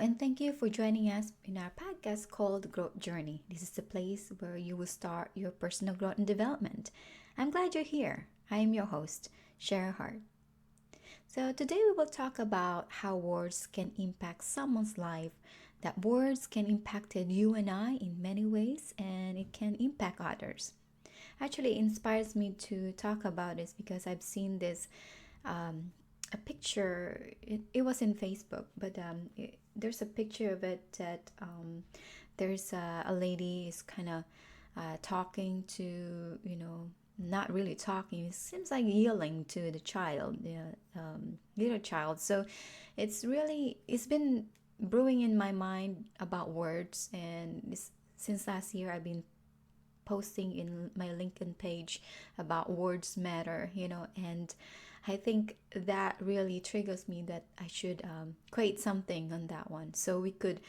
and thank you for joining us in our podcast called Growth Journey. This is the place where you will start your personal growth and development. I'm glad you're here. I am your host, Share Hart. So, today we will talk about how words can impact someone's life, that words can impact you and I in many ways, and it can impact others. Actually, it inspires me to talk about this because I've seen this um, a picture. It was in Facebook, but there's a picture of it that there's a lady is kind of talking to, not really talking. It seems like yelling to the child, the little child. So it's been brewing in my mind about words, and since last year I've been posting in my LinkedIn page about words matter, and I think that really triggers me that I should create something on that one so we could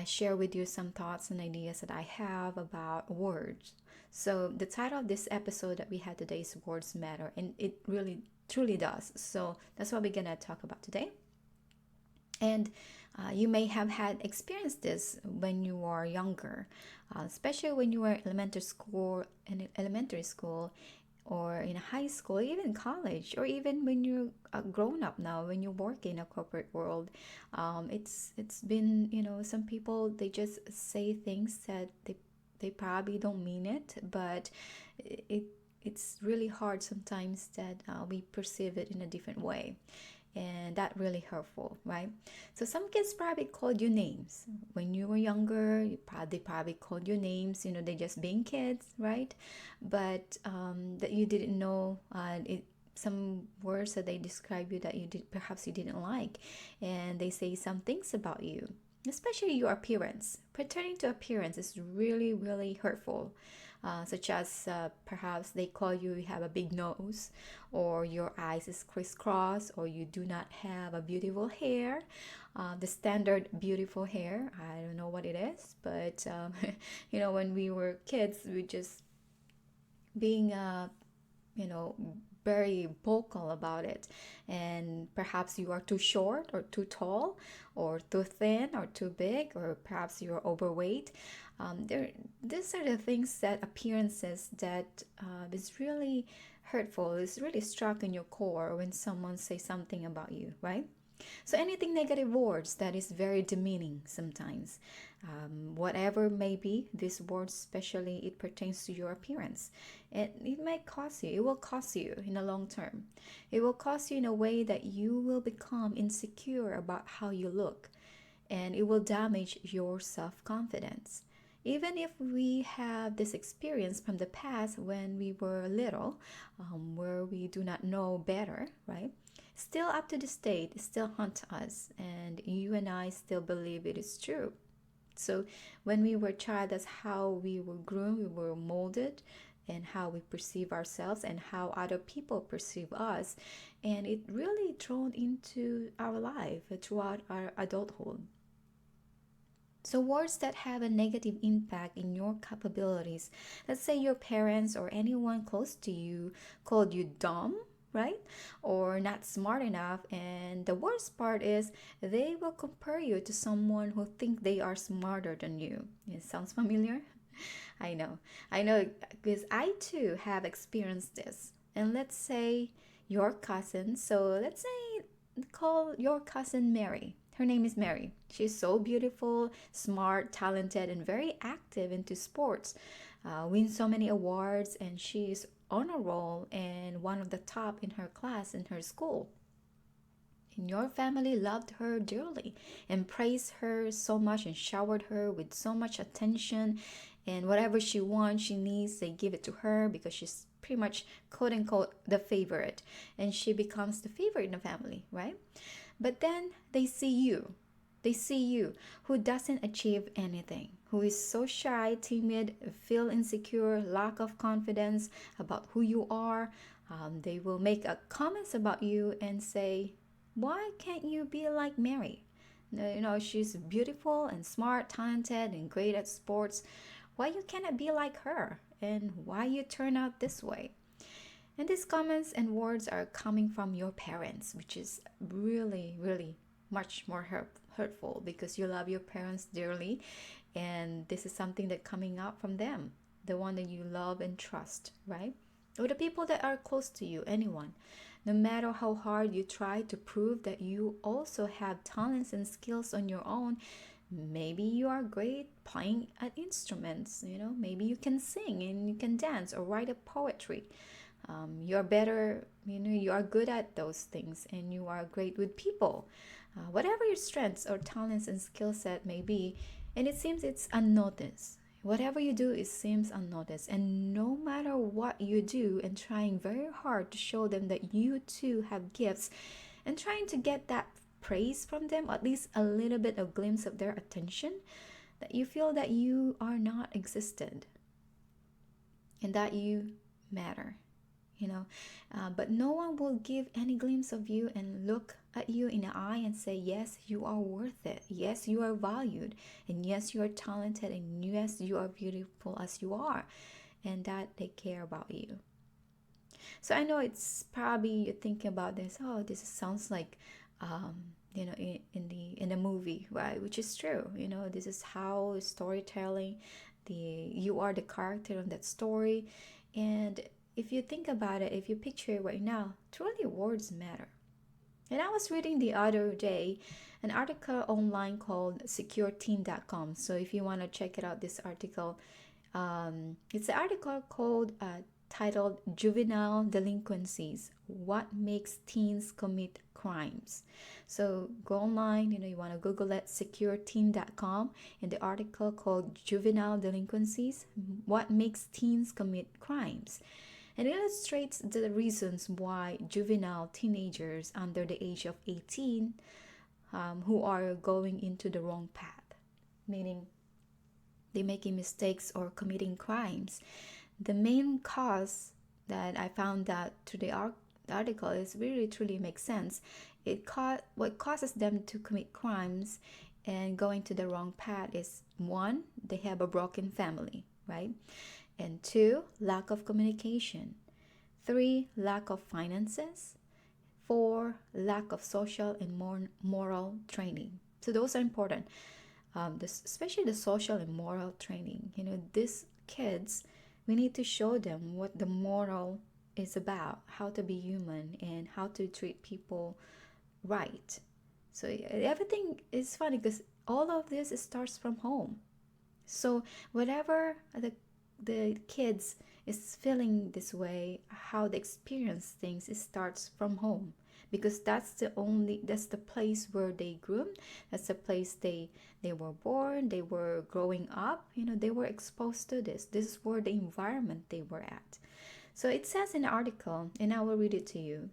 share with you some thoughts and ideas that I have about words. So, the title of this episode that we had today is Words Matter, and it really truly does. So, that's what we're gonna talk about today. And you may have had experienced this when you were younger, especially when you were elementary school, or in high school, even college, or even when you're grown up now, when you work in a corporate world. It's been, some people, they just say things that they probably don't mean it, but it it's really hard sometimes that we perceive it in a different way, and that really hurtful, right? So some kids probably called you names when you were younger. They probably called you names, they just being kids, right? But that you didn't know, some words that they describe you that perhaps you didn't like, and they say some things about you, especially your appearance. Pertaining to appearance is really, really hurtful. Such as perhaps they call you have a big nose, or your eyes is crisscross, or you do not have a beautiful hair, the standard beautiful hair. I don't know what it is, but when we were kids, we just being you know very vocal about it, and perhaps you are too short or too tall, or too thin or too big, or perhaps you're overweight. There These are the things, that appearances that is really hurtful, is really struck in your core when someone says something about you, right? So anything negative words that is very demeaning sometimes, whatever may be these words, especially it pertains to your appearance, and it will cost you in the long term. It will cost you in a way that you will become insecure about how you look, and it will damage your self-confidence. Even if we have this experience from the past when we were little, where we do not know better, right? Still up to this date, it still haunts us, and you and I still believe it is true. So when we were a child, that's how we were groomed, we were molded, and how we perceive ourselves and how other people perceive us. And it really thrown into our life throughout our adulthood. So, words that have a negative impact in your capabilities. Let's say your parents or anyone close to you called you dumb, right? Or not smart enough. And the worst part is they will compare you to someone who think they are smarter than you. It sounds familiar? I know. I know because I too have experienced this. And let's say your cousin, so let's say call your cousin Mary. Her name is Mary. She's so beautiful, smart, talented, and very active into sports. Wins so many awards, and she's on a roll and one of the top in her class in her school. And your family loved her dearly and praised her so much and showered her with so much attention. And whatever she wants, she needs, they give it to her because she's pretty much, quote unquote, the favorite. And she becomes the favorite in the family, right? But then they see you. They see you who doesn't achieve anything, who is so shy, timid, feel insecure, lack of confidence about who you are. They will make comments about you and say, why can't you be like Mary? She's beautiful and smart, talented, and great at sports. Why you cannot be like her? And why you turn out this way? And these comments and words are coming from your parents, which is really, really much more hurtful because you love your parents dearly, and this is something that coming out from them, the one that you love and trust, right? Or the people that are close to you, anyone. No matter how hard you try to prove that you also have talents and skills on your own, maybe you are great playing at instruments, maybe you can sing and you can dance or write a poetry. You're better, you are good at those things and you are great with people. Whatever your strengths or talents and skill set may be, and it seems it's unnoticed. Whatever you do, it seems unnoticed. And no matter what you do, and trying very hard to show them that you too have gifts, and trying to get that praise from them, at least a little bit of glimpse of their attention, that you feel that you are not existent and that you matter, but no one will give any glimpse of you and look at you in the eye and say, yes, you are worth it. Yes, you are valued. And yes, you are talented. And yes, you are beautiful as you are. And that they care about you. So I know it's probably you're thinking about this. Oh, this sounds like, in the movie, right? Which is true. This is how storytelling. You are the character in that story, and if you think about it, if you picture it right now, truly words matter. And I was reading the other day an article online called secureteen.com. So if you want to check it out, this article, it's an article called titled Juvenile Delinquencies: What Makes Teens Commit Crimes. So go online, you want to Google it, secureteen.com, and the article called Juvenile Delinquencies: What Makes Teens Commit Crimes. And it illustrates the reasons why juvenile teenagers under the age of 18 who are going into the wrong path, meaning they're making mistakes or committing crimes. The main cause that I found out to the article is really truly makes sense. What causes them to commit crimes and going to the wrong path is, one, they have a broken family, right? And two, lack of communication. Three, lack of finances. Four, lack of social and moral training. So those are important, especially the social and moral training. These kids, we need to show them what the moral is about, how to be human and how to treat people right. So everything is funny because all of this starts from home. So whatever the kids is feeling this way, how they experience things, it starts from home, because that's the place where they grew, that's the place they were born, they were growing up, they were exposed to this is where the environment they were at. So it says in the article, and I will read it to you.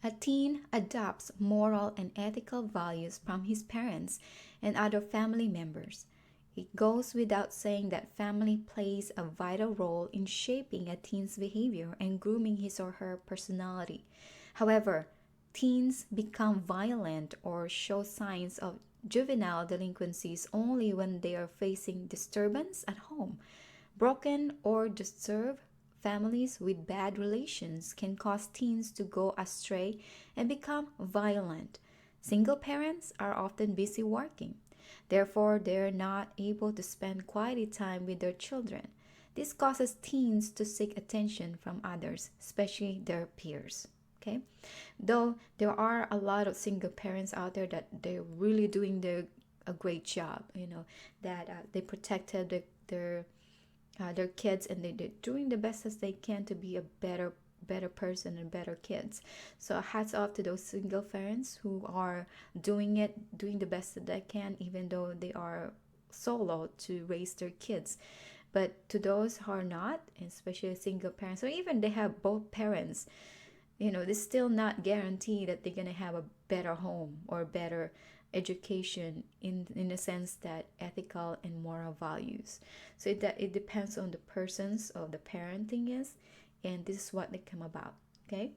A teen adopts moral and ethical values from his parents and other family members. It goes without saying that family plays a vital role in shaping a teen's behavior and grooming his or her personality. However, teens become violent or show signs of juvenile delinquencies only when they are facing disturbance at home. Broken or disturbed families with bad relations can cause teens to go astray and become violent. Single parents are often busy working. Therefore, they're not able to spend quality time with their children. This causes teens to seek attention from others, especially their peers. Okay, though there are a lot of single parents out there that they're really doing a great job. That they protected their kids, and they're doing the best as they can to be a better person and better kids. So hats off to those single parents who are doing the best that they can, even though they are solo to raise their kids. But to those who are not, especially single parents, or even they have both parents, it's still not guaranteed that they're gonna have a better home or better education in the sense that ethical and moral values. So it depends on the persons of the parenting is, and this is what they come about. Okay,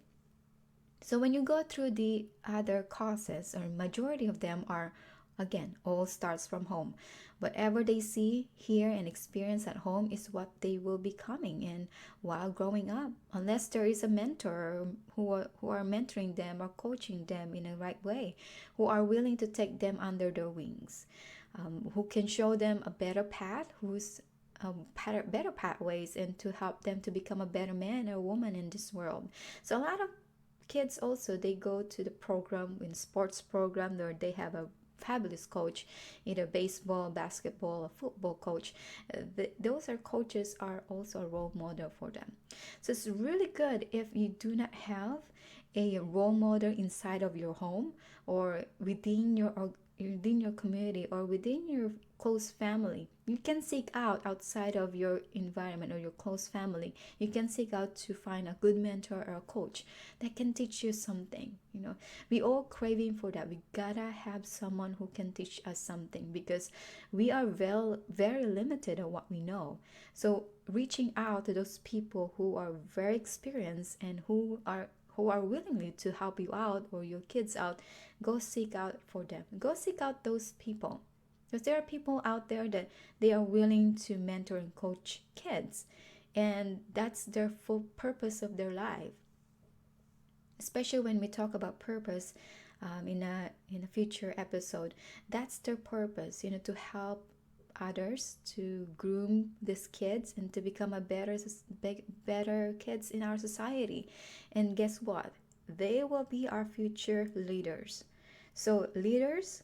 so when you go through the other causes, or majority of them are Again, all starts from home. Whatever they see, hear, and experience at home is what they will be becoming and while growing up. Unless there is a mentor who are mentoring them or coaching them in a right way, who are willing to take them under their wings, who can show them a better path, who's better pathways, and to help them to become a better man or woman in this world. So a lot of kids also, they go to the program, in sports program, where they have a fabulous coach, either baseball, basketball, or football coach. Those are coaches are also a role model for them. So it's really good if you do not have a role model inside of your home or within your community or within your close family. You can seek out outside of your environment or your close family. You can seek out to find a good mentor or a coach that can teach you something. We all craving for that. We gotta have someone who can teach us something because we are very limited on what we know. So reaching out to those people who are very experienced and who are willingly to help you out or your kids out, go seek out for them. Go seek out those people. Because there are people out there that they are willing to mentor and coach kids. And that's their full purpose of their life. Especially when we talk about purpose in a future episode, that's their purpose, to help others to groom these kids and to become a better kids in our society. And guess what? They will be our future leaders. So leaders,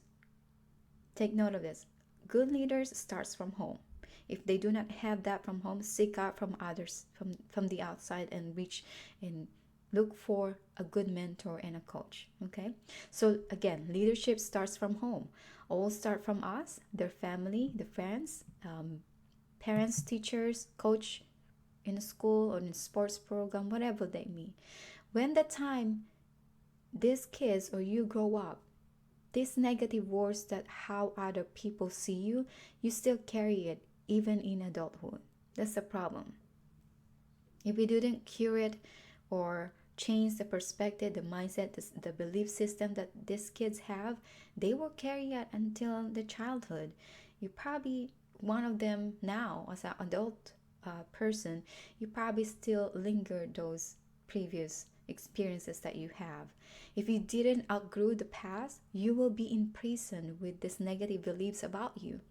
take note of this. Good leaders starts from home. If they do not have that from home, seek out from others, from the outside, and reach and look for a good mentor and a coach. Okay, so again, leadership starts from home. All start from us, their family, the friends, parents, teachers, coach in a school or in a sports program, whatever they mean. When the time these kids or you grow up, these negative words that how other people see you, you still carry it even in adulthood. That's the problem. If we didn't cure it or change the perspective, the mindset, the belief system that these kids have, they will carry it until the childhood. You probably, one of them now, as an adult person, you probably still linger those previous experiences that you have. If you didn't outgrow the past, you will be in prison with these negative beliefs about you.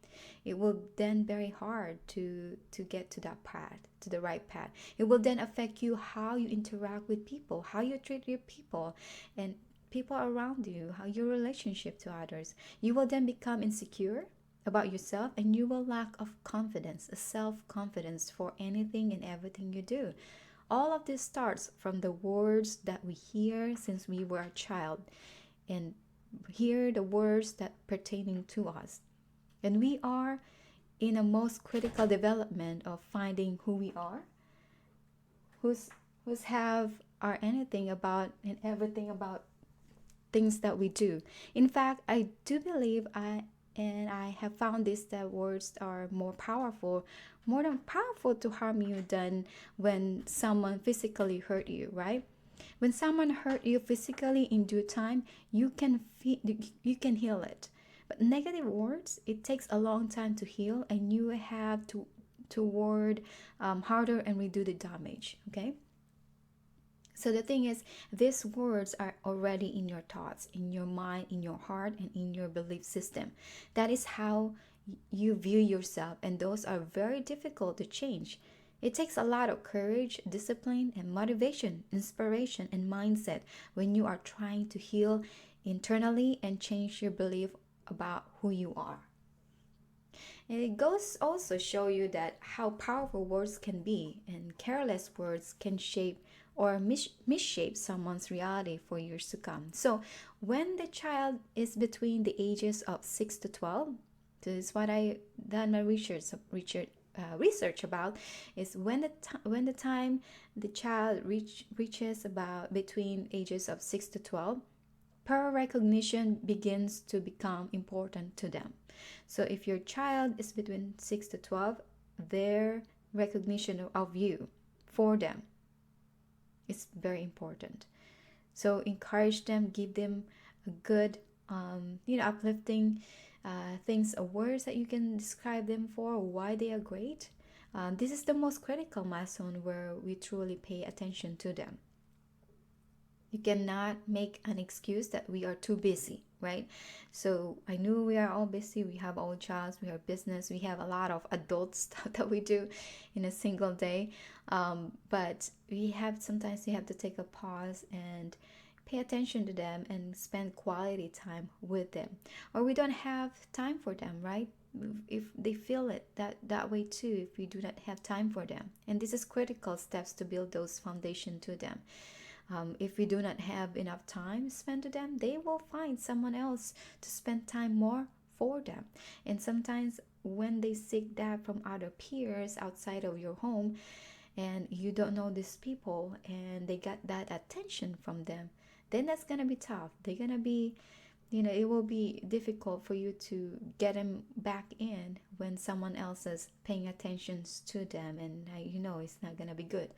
It will then very hard to get to that path, to the right path. It will then affect you how you interact with people, how you treat your people and people around you, how your relationship to others. You will then become insecure about yourself and you will lack of confidence, a self-confidence for anything and everything you do. All of this starts from the words that we hear since we were a child and hear the words that pertaining to us. And we are in a most critical development of finding who we are, who's have our anything about and everything about things that we do. In fact, I do believe I have found this that words are more than powerful to harm you than when someone physically hurt you, right? When someone hurt you physically in due time, you can heal it. But negative words, it takes a long time to heal, and you have to word harder and redo the damage. Okay. So the thing is, these words are already in your thoughts, in your mind, in your heart, and in your belief system. That is how you view yourself, and those are very difficult to change. It takes a lot of courage, discipline, and motivation, inspiration, and mindset when you are trying to heal internally and change your belief about who you are. And it goes also show you that how powerful words can be, and careless words can shape or misshape someone's reality for years to come. So, when the child is between the ages of 6 to 12, this is what I done my research about, is when the time the child reaches about between ages of 6 to 12, peer recognition begins to become important to them. So if your child is between 6 to 12, their recognition of you for them is very important. So encourage them, give them a good, uplifting things, words that you can describe them for, why they are great. This is the most critical milestone where we truly pay attention to them. You cannot make an excuse that we are too busy, right? So I knew we are all busy. We have all jobs, we have business, we have a lot of adult stuff that we do in a single day. But we have sometimes we have to take a pause and pay attention to them and spend quality time with them, or we don't have time for them, right? If they feel it that way too, if we do not have time for them, and this is critical steps to build those foundation to them. If we do not have enough time spent to them, they will find someone else to spend time more for them. And sometimes when they seek that from other peers outside of your home, and you don't know these people and they got that attention from them, then that's gonna be tough. They're gonna be, it will be difficult for you to get them back in when someone else is paying attention to them, and it's not gonna be good.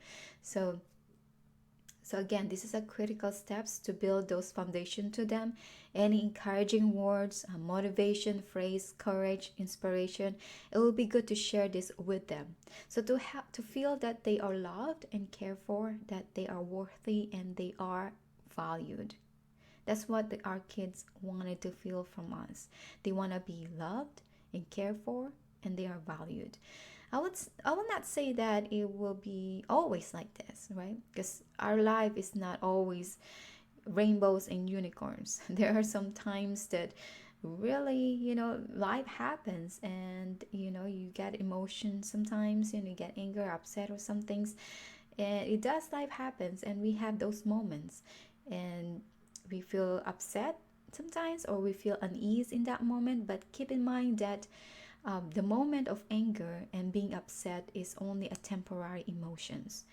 So again, this is a critical steps to build those foundation to them. Any encouraging words, motivation, phrase, courage, inspiration, it will be good to share this with them. So to feel that they are loved and cared for, that they are worthy and they are valued. That's what our kids wanted to feel from us. They want to be loved and cared for, and they are valued. I will not say that it will be always like this, right? Because our life is not always rainbows and unicorns. There are some times that really, life happens, and you get emotion sometimes, you get anger, upset, or some things, and it does, life happens, and we have those moments, and we feel upset sometimes, or we feel unease in that moment. But keep in mind that the moment of anger and being upset is only a temporary emotions.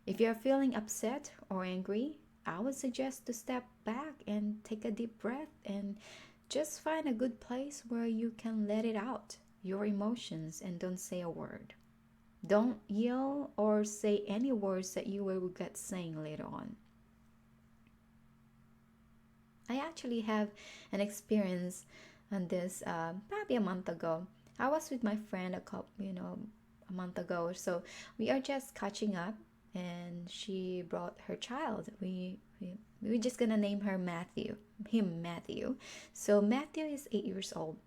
If you're feeling upset or angry, I would suggest to step back and take a deep breath and just find a good place where you can let it out, your emotions, and don't say a word. Don't yell or say any words that you will regret saying later on. I actually have an experience on this probably a month ago. I was with my friend a month ago or so. We are just catching up, and she brought her child. We're just gonna name him Matthew. So Matthew is 8 years old.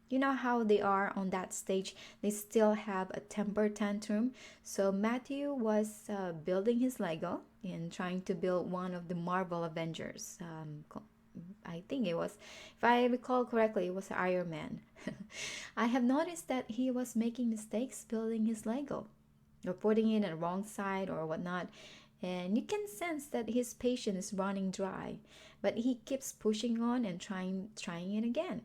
You know how they are on that stage, they still have a temper tantrum. So Matthew was building his Lego and trying to build one of the Marvel Avengers. I think it was, if I recall correctly, it was Iron Man. I have noticed that he was making mistakes building his Lego, or putting it on the wrong side or whatnot. And you can sense that his patience is running dry, but he keeps pushing on and trying it again.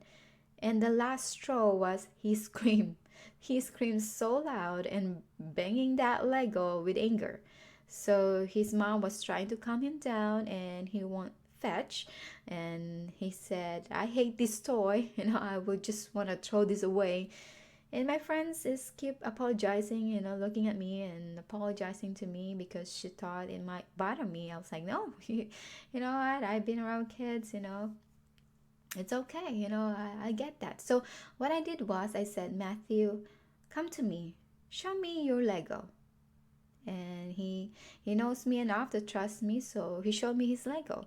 And the last straw was he screamed. He screamed so loud and banging that Lego with anger. So his mom was trying to calm him down, and he won't fetch, and he said, I hate this toy, I would just want to throw this away. And my friends is keep apologizing, looking at me and apologizing to me because she thought it might bother me. I was like, no, you know what? I've been around kids, it's okay, I get that. So what I did was I said, Matthew, come to me, show me your Lego. And he knows me enough to trust me, so he showed me his Lego.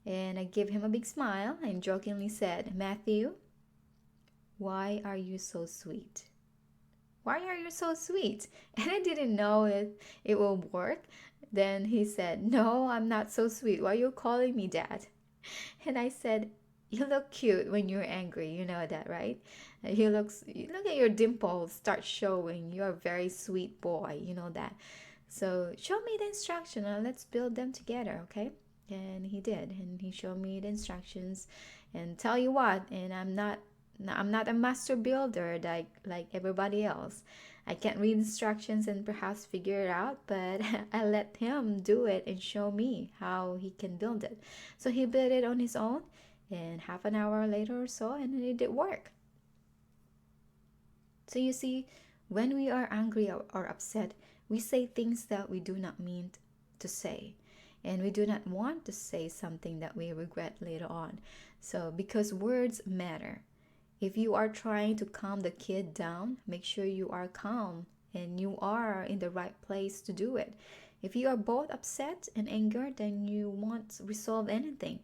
And I gave him a big smile and jokingly said, Matthew, why are you so sweet? Why are you so sweet? And I didn't know it will work. Then he said, no, I'm not so sweet. Why are you calling me that? And I said, you look cute when you're angry. You know that, right? Look at your dimples start showing. You're a very sweet boy. You know that. So show me the instruction and let's build them together, okay? And he did, and he showed me the instructions. And tell you what, and I'm not a master builder like everybody else. I can't read instructions and perhaps figure it out, but I let him do it and show me how he can build it. So he built it on his own, and half an hour later or so, and it did work. So you see, when we are angry or upset, we say things that we do not mean to say, and we do not want to say something that we regret later on. So because words matter, If you are trying to calm the kid down, make sure you are calm and you are in the right place to do it. If you are both upset and angered, then you won't resolve anything.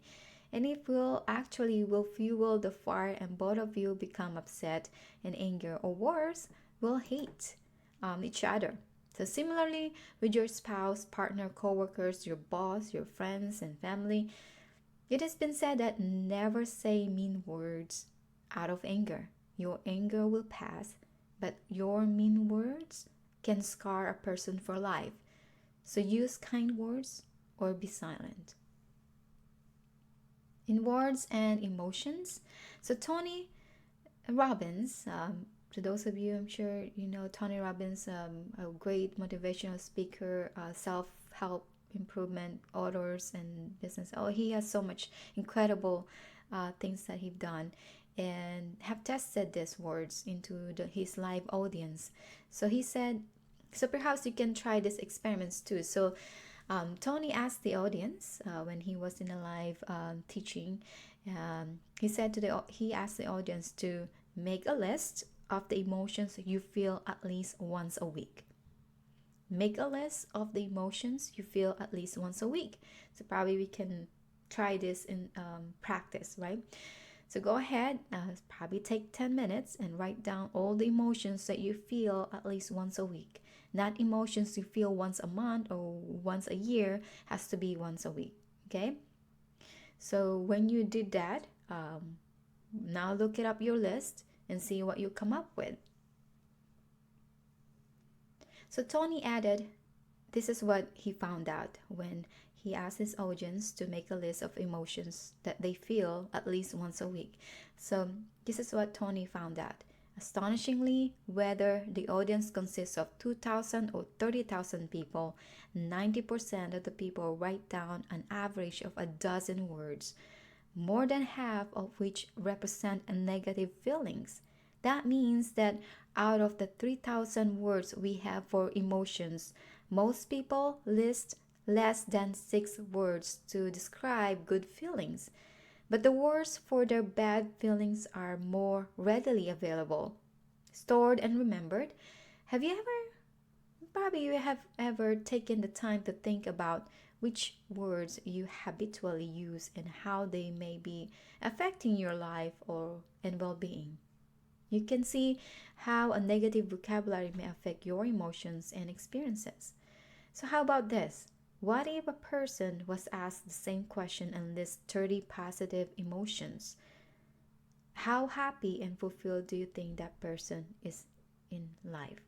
And it will fuel the fire and both of you become upset and anger, or worse, will hate each other. So similarly with your spouse, partner, coworkers, your boss, your friends and family, it has been said that never say mean words out of anger. Your anger will pass, but your mean words can scar a person for life. So use kind words or be silent. In words and emotions, so Tony Robbins, to those of you, I'm sure you know Tony Robbins, a great motivational speaker, self-help improvement authors and business. Oh, he has so much incredible things that he's done, and have tested these words into his live audience. So he said, so perhaps you can try these experiments too. So Tony asked the audience when he was in a live teaching. He asked the audience to make a list of the emotions you feel at least once a week. Make a list of the emotions you feel at least once a week. So probably we can try this in practice, right? So go ahead, probably take 10 minutes and write down all the emotions that you feel at least once a week. Not emotions you feel once a month or once a year, has to be once a week. Okay? So when you did that, now look it up your list and see what you come up with. So Tony added, this is what he found out when he asked his audience to make a list of emotions that they feel at least once a week. So this is what Tony found out. Astonishingly, whether the audience consists of 2,000 or 30,000 people, 90% of the people write down an average of a dozen words, more than half of which represent negative feelings. That means that out of the 3,000 words we have for emotions, most people list less than 6 words to describe good feelings. But the words for their bad feelings are more readily available, stored and remembered. Have you ever, probably you have ever taken the time to think about which words you habitually use and how they may be affecting your life or and well-being? You can see how a negative vocabulary may affect your emotions and experiences. So how about this? What if a person was asked the same question and lists 30 positive emotions? How happy and fulfilled do you think that person is in life?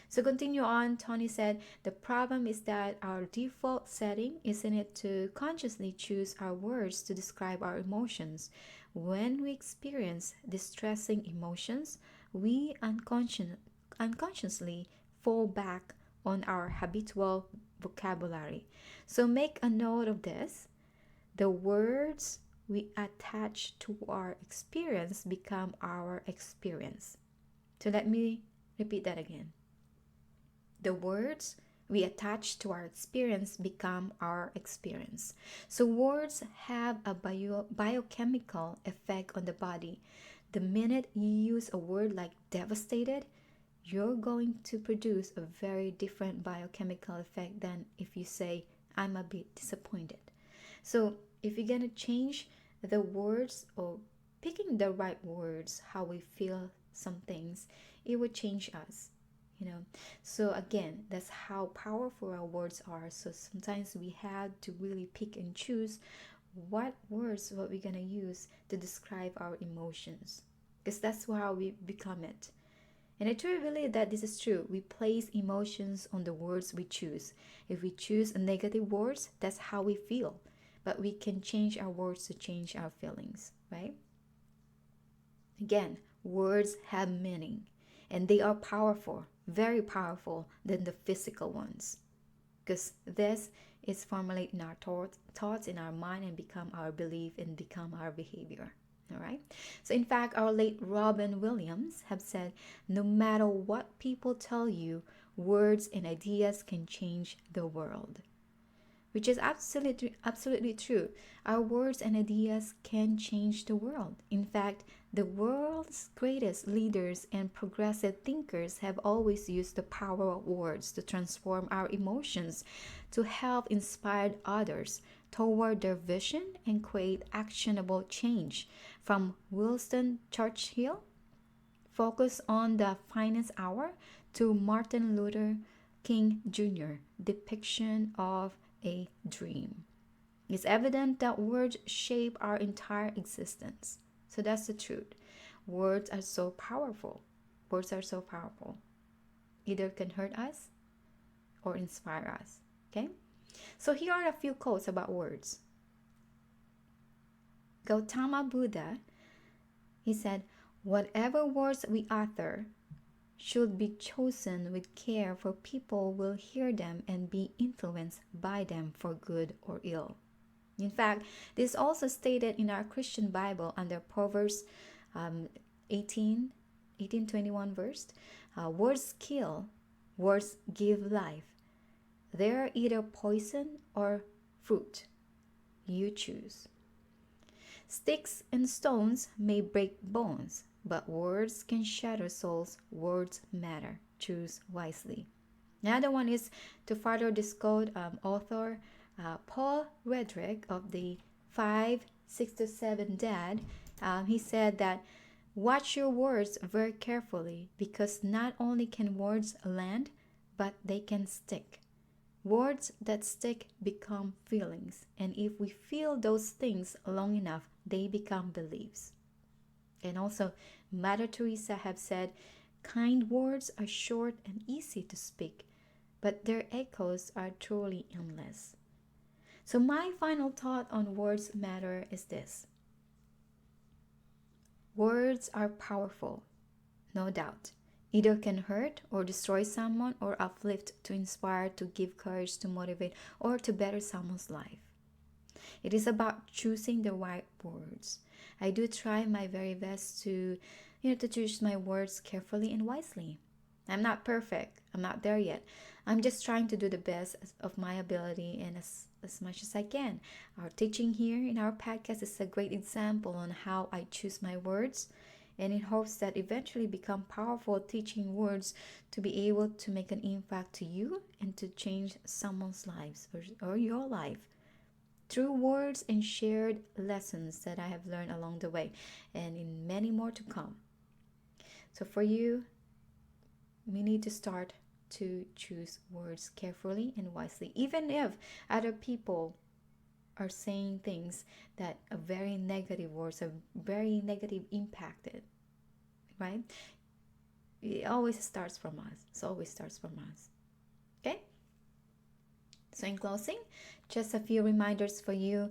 So continue on, Tony said, the problem is that our default setting isn't it to consciously choose our words to describe our emotions. When we experience distressing emotions, we unconsciously fall back on our habitual vocabulary. So make a note of this. The words we attach to our experience become our experience. So let me repeat that again. The words we attach to our experience become our experience. So words have a biochemical effect on the body. The minute you use a word like devastated, you're going to produce a very different biochemical effect than if you say, I'm a bit disappointed. So if you're going to change the words or picking the right words, how we feel some things, it would change us. So again, that's how powerful our words are. So sometimes we have to really pick and choose what we're gonna use to describe our emotions, because that's how we become it. And I truly believe that this is true. We place emotions on the words we choose. If we choose negative words, that's how we feel. But we can change our words to change our feelings, right? Again, words have meaning and they are powerful, very powerful than the physical ones. Because this is formulated in our thoughts in our mind and become our belief and become our behavior. All right. So in fact, our late Robin Williams have said, no matter what people tell you, words and ideas can change the world. which is absolutely true. Our words and ideas can change the world. In fact, the world's greatest leaders and progressive thinkers have always used the power of words to transform our emotions, to help inspire others toward their vision and create actionable change. From Winston Churchill, focus on the finest hour, to Martin Luther King Jr., depiction of a dream. It's evident that words shape our entire existence. So that's the truth. Words are so powerful. Words are so powerful. Either can hurt us or inspire us. Okay? So here are a few quotes about words. Gautama Buddha, he said, whatever words we utter should be chosen with care, for people will hear them and be influenced by them for good or ill. In fact, this is also stated in our Christian Bible under Proverbs 18, 21 verse. Words kill, words give life. They're either poison or fruit. You choose. Sticks and stones may break bones, but words can shatter souls. Words matter. Choose wisely. Another one is to further this quote, author Paul Redrick of the 5, 6 to 7 Dad. He said that watch your words very carefully, because not only can words land, but they can stick. Words that stick become feelings, and if we feel those things long enough, they become beliefs. And also, Mother Teresa have said, kind words are short and easy to speak, but their echoes are truly endless. So my final thought on words matter is this. Words are powerful, no doubt. Either can hurt or destroy someone, or uplift, to inspire, to give courage, to motivate, or to better someone's life. It is about choosing the right words. I do try my very best to choose my words carefully and wisely. I'm not perfect. I'm not there yet. I'm just trying to do the best of my ability and as much as I can. Our teaching here in our podcast is a great example on how I choose my words, and in hopes that eventually become powerful teaching words to be able to make an impact to you and to change someone's lives or your life through words and shared lessons that I have learned along the way, and in many more to come. So for you, we need to start to choose words carefully and wisely, even if other people are saying things that are very negative words, are very negative impacted, right? It always starts from us. It always starts from us. Okay? So in closing, just a few reminders for you.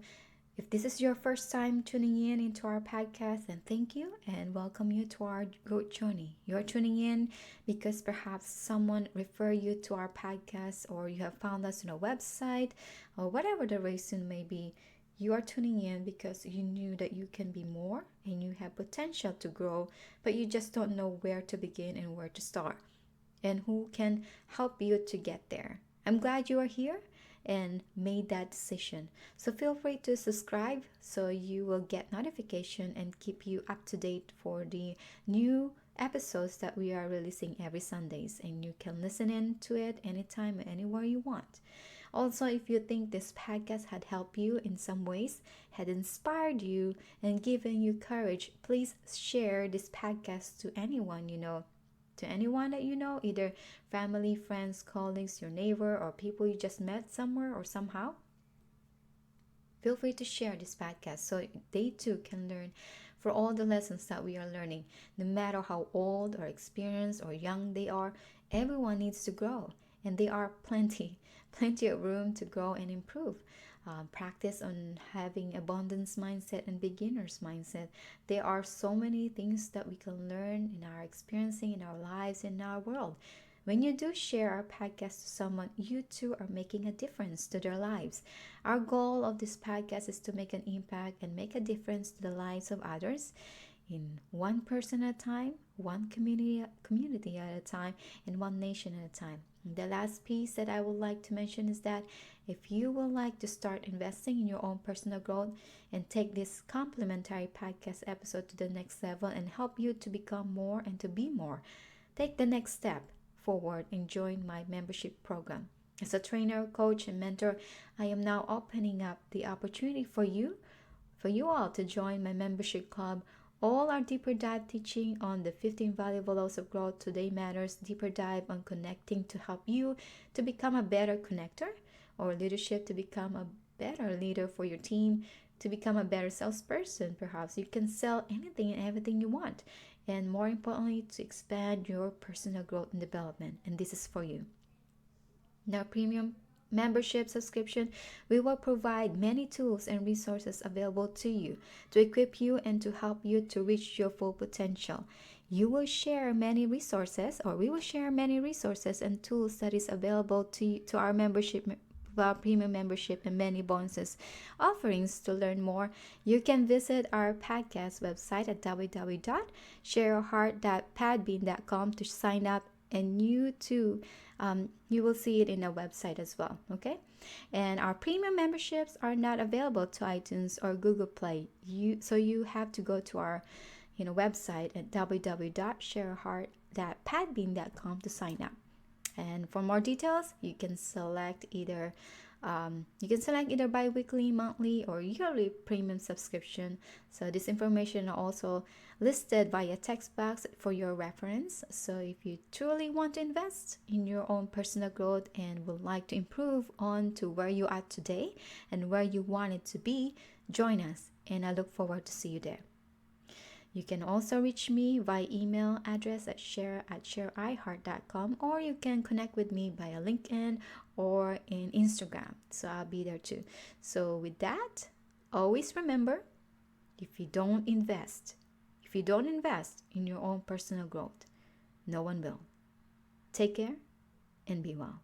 If this is your first time tuning in into our podcast, then thank you and welcome you to our growth journey. You're tuning in because perhaps someone referred you to our podcast, or you have found us on a website, or whatever the reason may be. You are tuning in because you knew that you can be more and you have potential to grow, but you just don't know where to begin and where to start, and who can help you to get there. I'm glad you are here and made that decision. So feel free to subscribe so you will get notification and keep you up to date for the new episodes that we are releasing every Sundays, and you can listen in to it anytime anywhere you want. Also, if you think this podcast had helped you in some ways, had inspired you and given you courage, please share this podcast to anyone you know, either family, friends, colleagues, your neighbor, or people you just met somewhere or somehow. Feel free to share this podcast so they too can learn for all the lessons that we are learning. No matter how old or experienced or young they are, everyone needs to grow, and there are plenty of room to grow and improve. Practice on having abundance mindset and beginners mindset. There are so many things that we can learn in our experiencing in our lives, in our world. When you do share our podcast to someone, you too are making a difference to their lives. Our goal of this podcast is to make an impact and make a difference to the lives of others, in one person at a time, one community at a time, and one nation at a time. The last piece that I would like to mention is that if you would like to start investing in your own personal growth and take this complimentary podcast episode to the next level and help you to become more and to be more, take the next step forward and join my membership program. As a trainer, coach, and mentor, I am now opening up the opportunity for you all to join my membership club. All our deeper dive teaching on the 15 valuable laws of growth today matters, deeper dive on connecting to help you to become a better connector, or leadership to become a better leader for your team, to become a better salesperson. Perhaps you can sell anything and everything you want, and more importantly, to expand your personal growth and development. And this is for you. Now, premium membership subscription, we will provide many tools and resources available to you to equip you and to help you to reach your full potential. You will share many resources, or we will share many resources and tools that is available to our membership, our premium membership, and many bonuses offerings. To learn more, you can visit our podcast website at www.shareyourheart.padbean.com to sign up, and you too, you will see it in the website as well. Okay, and our premium memberships are not available to iTunes or Google Play. You have to go to our website at www.shareyourheart.padbean.com to sign up. And for more details, you can select either bi-weekly, monthly, or yearly premium subscription. So this information are also listed via text box for your reference. So if you truly want to invest in your own personal growth and would like to improve on to where you are today and where you want it to be, join us, and I look forward to see you there. You can also reach me via email address at share@shareiheart.com, or you can connect with me via LinkedIn or in Instagram. So I'll be there too. So with that, always remember, if you don't invest in your own personal growth, no one will. Take care and be well.